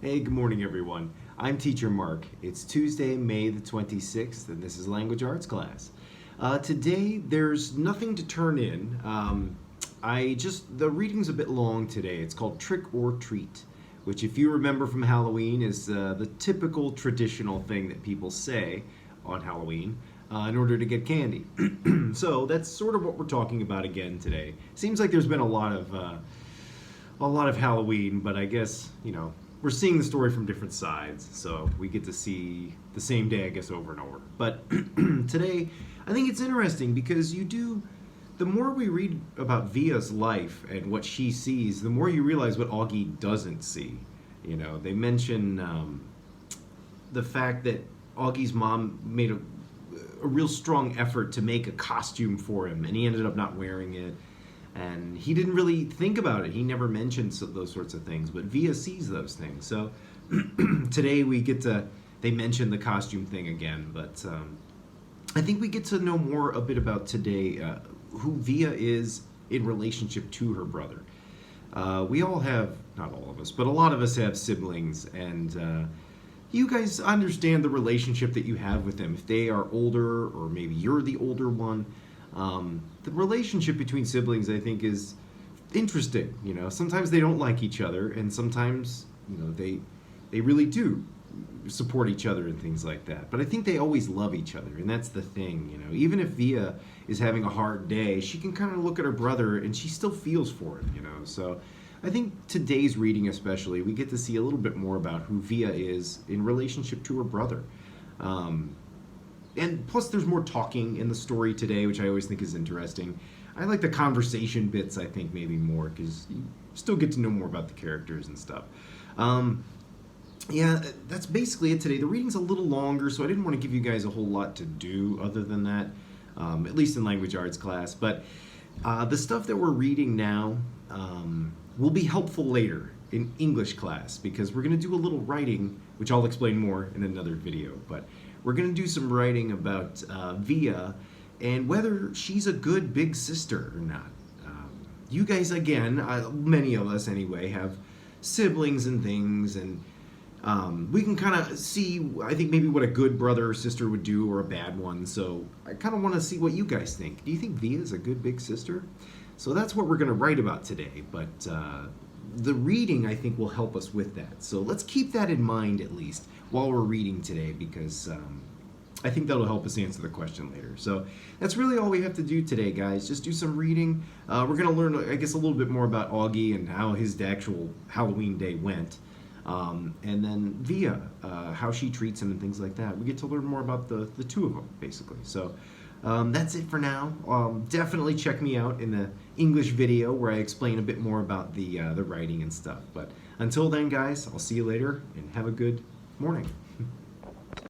Hey, good morning, everyone. I'm Teacher Mark. It's Tuesday, May the 26th, and this is Language Arts class. Today, there's nothing to turn in. The reading's a bit long today. It's called Trick or Treat, which, if you remember from Halloween, is the typical traditional thing that people say on Halloween in order to get candy. So that's sort of what we're talking about again today. Seems like there's been a lot of Halloween, but I guess, we're seeing the story from different sides, so we get to see the same day, I guess, over and over. But today, I think it's interesting because the more we read about Via's life and what she sees, the more you realize what Augie doesn't see. They mention the fact that Augie's mom made a real strong effort to make a costume for him, and he ended up not wearing it. And he didn't really think about it. He never mentioned those sorts of things, but Via sees those things. So today they mention the costume thing again, but I think we get to know a bit about today who Via is in relationship to her brother. We all have, not all of us, but a lot of us have siblings, and you guys understand the relationship that you have with them. If they are older, or maybe you're the older one, the relationship between siblings, I think, is interesting. Sometimes they don't like each other, and sometimes, they really do support each other and things like that. But I think they always love each other, and that's the thing. Even if Via is having a hard day, she can kind of look at her brother, and she still feels for him. So I think today's reading, especially, we get to see a little bit more about who Via is in relationship to her brother. And plus, there's more talking in the story today, which I always think is interesting. I like the conversation bits, I think, maybe more, because you still get to know more about the characters and stuff. Yeah, that's basically it today. The reading's a little longer, so I didn't want to give you guys a whole lot to do other than that, at least in language arts class. But the stuff that we're reading now will be helpful later in English class, because we're going to do a little writing, which I'll explain more in another video. But we're going to do some writing about Via and whether she's a good big sister or not. You guys, again, many of us anyway, have siblings and things, and we can kind of see, I think, maybe what a good brother or sister would do or a bad one. So I kind of want to see what you guys think. Do you think Via is a good big sister? So that's what we're going to write about today, but the reading, I think, will help us with that. So let's keep that in mind, at least, while we're reading today, because I think that'll help us answer the question later. So that's really all we have to do today, guys. Just do some reading. We're going to learn, I guess, a little bit more about Augie and how his actual Halloween day went. And then Via, how she treats him and things like that. We get to learn more about the two of them, basically. So that's it for now. Definitely check me out in the English video where I explain a bit more about the writing and stuff. But until then, guys, I'll see you later, and have a good morning.